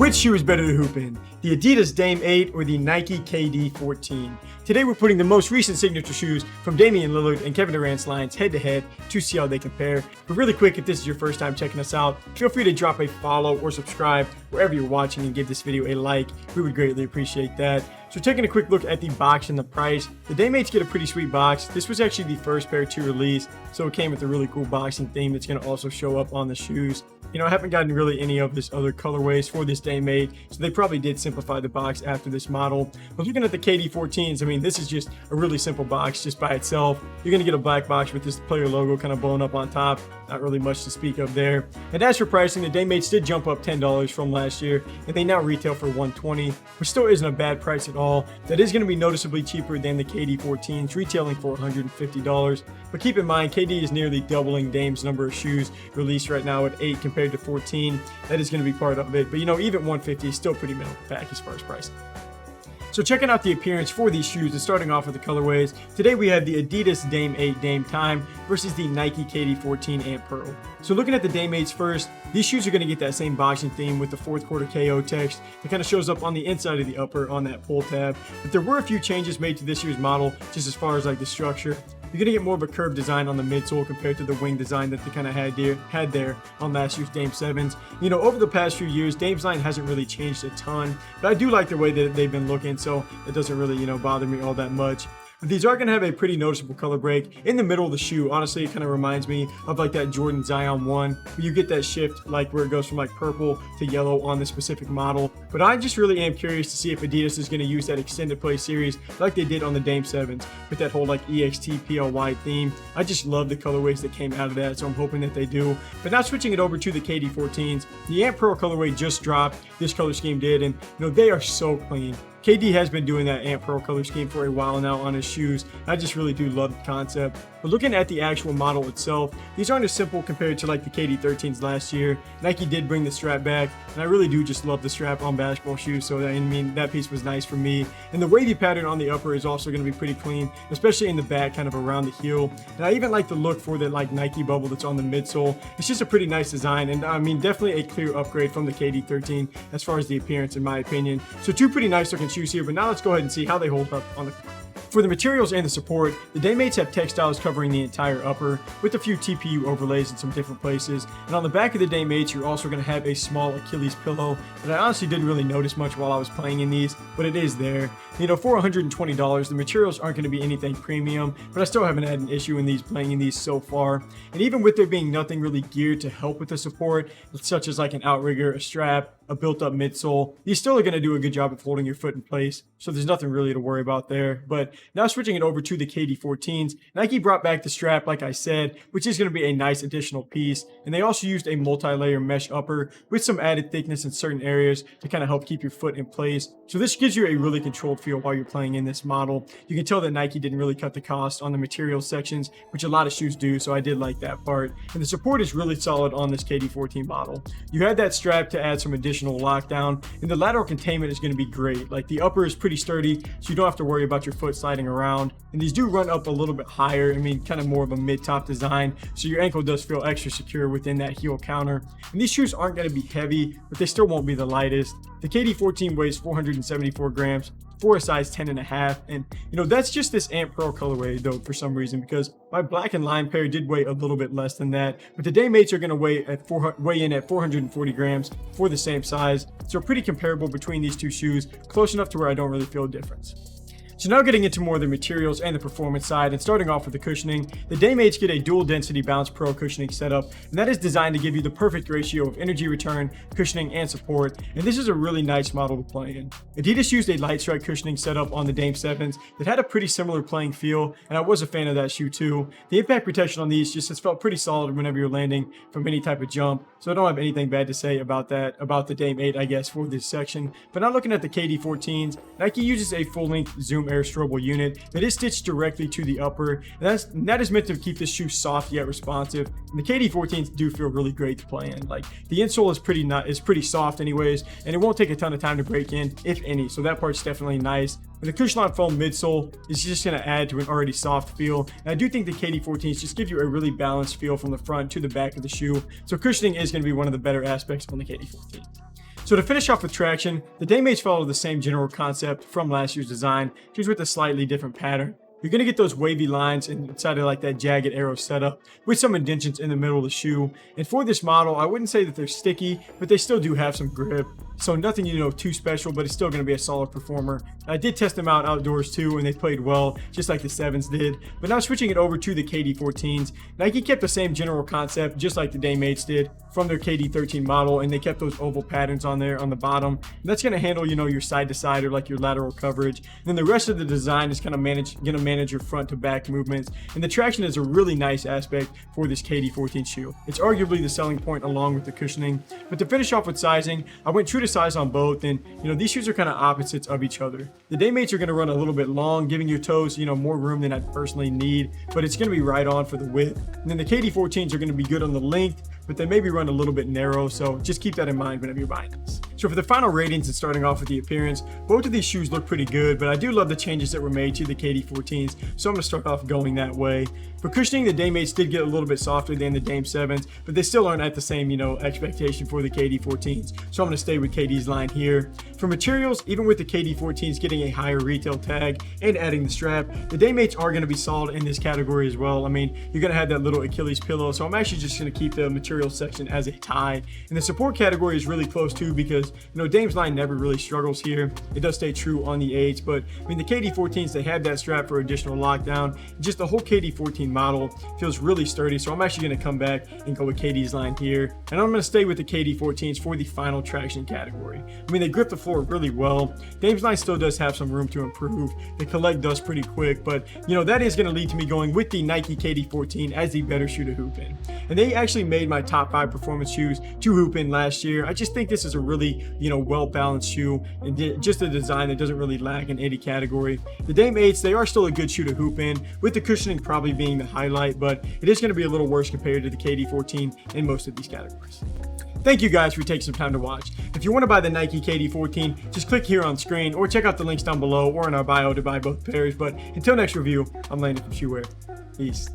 Which shoe is better to hoop in? The Adidas Dame 8 or the Nike KD14? Today we're putting the most recent signature shoes from Damian Lillard and Kevin Durant's lines head to head to see how they compare. But really quick, if this is your first time checking us out, feel free to drop a follow or subscribe wherever you're watching and give this video a like. We would greatly appreciate that. So taking a quick look at the box and the price, the Dame 8s get a pretty sweet box. This was actually the first pair to release, so it came with a really cool boxing theme that's going to also show up on the shoes. You know, I haven't gotten really any of this other colorways for this Dame 8, so they probably did simplify the box after this model. But looking at the KD14s, I mean, this is just a really simple box just by itself. You're going to get a black box with this player logo kind of blown up on top. Not really much to speak of there. And as for pricing, the Dame 8s did jump up $10 from last year, and they now retail for $120, which still isn't a bad price at all. That is going to be noticeably cheaper than the KD14s, retailing for $150. But keep in mind, KD is nearly doubling Dame's number of shoes released right now at 8 compared to 14. That is going to be part of it. But you know, even $150 is still pretty middle of the pack as far as pricing. So checking out the appearance for these shoes and starting off with the colorways, today we have the Adidas Dame 8 Dame Time versus the Nike KD14 Ant Pearl. So looking at the Dame 8s first, these shoes are going to get that same boxing theme with the fourth quarter KO text that kind of shows up on the inside of the upper on that pull tab. But there were a few changes made to this year's model just as far as like the structure. You're going to get more of a curved design on the midsole compared to the wing design that they kind of had there on last year's Dame 7s. You know, over the past few years, Dame's line hasn't really changed a ton, but I do like the way that they've been looking, so it doesn't really, you know, bother me all that much. But these are going to have a pretty noticeable color break in the middle of the shoe. Honestly, it kind of reminds me of like that Jordan Zion 1, where you get that shift like where it goes from like purple to yellow on the specific model. But I just really am curious to see if Adidas is going to use that extended play series like they did on the Dame 7s with that whole like EXT-PLY theme. I just love the colorways that came out of that, so I'm hoping that they do. But now switching it over to the KD14s, the Ant Pearl colorway just dropped. This color scheme did, and you know, they are so clean. KD has been doing that Ant Pearl color scheme for a while now on his shoes. I just really do love the concept. But looking at the actual model itself, these aren't as simple compared to like the KD13s last year. Nike did bring the strap back, and I really do just love the strap on basketball shoes, so I mean, that piece was nice for me. And the wavy pattern on the upper is also going to be pretty clean, especially in the back, kind of around the heel. And I even like the look for the like Nike bubble that's on the midsole. It's just a pretty nice design, and I mean, definitely a clear upgrade from the KD13 as far as the appearance, in my opinion. So two pretty nice looking shoes here, but now let's go ahead and see how they hold up on the court. For the materials and the support, the Dame 8s have textiles covering the entire upper with a few TPU overlays in some different places. And on the back of the Dame 8s, you're also going to have a small Achilles pillow that I honestly didn't really notice much while I was playing in these, but it is there. You know, for $120, the materials aren't going to be anything premium, but I still haven't had an issue in these playing in these so far. And even with there being nothing really geared to help with the support, such as like an outrigger, a strap, a built-up midsole, these still are going to do a good job of holding your foot in place, so there's nothing really to worry about there. But now switching it over to the KD14s, Nike brought back the strap, like I said, which is going to be a nice additional piece, and they also used a multi-layer mesh upper with some added thickness in certain areas to kind of help keep your foot in place. So this gives you a really controlled feel while you're playing in this model. You can tell that Nike didn't really cut the cost on the material sections, which a lot of shoes do, so I did like that part. And the support is really solid on this KD14 model. You had that strap to add some additional lockdown, and the lateral containment is going to be great. Like the upper is pretty sturdy, so you don't have to worry about your foot sliding around. And these do run up a little bit higher, I mean, kind of more of a mid-top design, so your ankle does feel extra secure within that heel counter. And these shoes aren't going to be heavy, but they still won't be the lightest. The KD14 weighs 474 grams for a size 10.5, and you know, that's just this Ant Pearl colorway though for some reason, because my black and lime pair did weigh a little bit less than that, but the Dame 8s are going to weigh in at 440 grams for the same size, so pretty comparable between these two shoes, close enough to where I don't really feel a difference. So now getting into more of the materials and the performance side, and starting off with the cushioning, the Dame 8s get a dual density Bounce Pro cushioning setup, and that is designed to give you the perfect ratio of energy return, cushioning, and support, and this is a really nice model to play in. Adidas used a light strike cushioning setup on the Dame 7s that had a pretty similar playing feel, and I was a fan of that shoe too. The impact protection on these just has felt pretty solid whenever you're landing from any type of jump, so I don't have anything bad to say about that, about the Dame 8, I guess, for this section. But now looking at the KD14s, Nike uses a full-length Zoom Air strobel unit that is stitched directly to the upper, and that is meant to keep this shoe soft yet responsive. And the KD14s do feel really great to play in. Like the insole is pretty soft anyways, and it won't take a ton of time to break in, if any, so that part's definitely nice. But the Cushion foam midsole is just going to add to an already soft feel, and I do think the KD14s just give you a really balanced feel from the front to the back of the shoe, so cushioning is going to be one of the better aspects on the KD14. So to finish off with traction, the Daymates follow the same general concept from last year's design, just with a slightly different pattern. You're going to get those wavy lines inside of like that jagged arrow setup with some indentions in the middle of the shoe. And for this model, I wouldn't say that they're sticky, but they still do have some grip. So nothing, too special, but it's still going to be a solid performer. I did test them out outdoors too, and they played well, just like the 7s did. But now switching it over to the KD14s, Nike kept the same general concept, just like the Daymates did, from their KD13 model, and they kept those oval patterns on there on the bottom. And that's going to handle, your side-to-side or like your lateral coverage. And then the rest of the design is kind of going to manage your front-to-back movements. And the traction is a really nice aspect for this KD14 shoe. It's arguably the selling point along with the cushioning. But to finish off with sizing, I went true to size on both, and these shoes are kind of opposites of each other. The Daymates are going to run a little bit long, giving your toes more room than I personally need, but it's going to be right on for the width. And then the KD14s are going to be good on the length, but they maybe run a little bit narrow, so just keep that in mind whenever you're buying these. So for the final ratings and starting off with the appearance, both of these shoes look pretty good, but I do love the changes that were made to the KD14s, so I'm going to start off going that way. For cushioning, the Daymates did get a little bit softer than the Dame 7s, but they still aren't at the same, expectation for the KD14s, so I'm going to stay with KD's line here. For materials, even with the KD14s getting a higher retail tag and adding the strap, the Daymates are going to be solid in this category as well. I mean, you're going to have that little Achilles pillow, so I'm actually just going to keep the material section as a tie. And the support category is really close too, because Dame's line never really struggles here. It does stay true on the 8s, but I mean the KD14s, they have that strap for additional lockdown. Just the whole KD14 model feels really sturdy, so I'm actually going to come back and go with KD's line here, and I'm going to stay with the KD14s for the final traction category. I mean, they grip the floor really well. Dame's line still does have some room to improve. They collect dust pretty quick, but that is going to lead to me going with the Nike KD14 as the better shoe to hoop in. And they actually made my top 5 performance shoes to hoop in last year. I just think this is a really well-balanced shoe, and just a design that doesn't really lag in any category. The Dame 8s, they are still a good shoe to hoop in, with the cushioning probably being the highlight, but it is going to be a little worse compared to the KD14 in most of these categories. Thank you guys for taking some time to watch. If you want to buy the Nike KD14, just click here on screen or check out the links down below or in our bio to buy both pairs. But until next review, I'm Landon from Shoewear. Peace.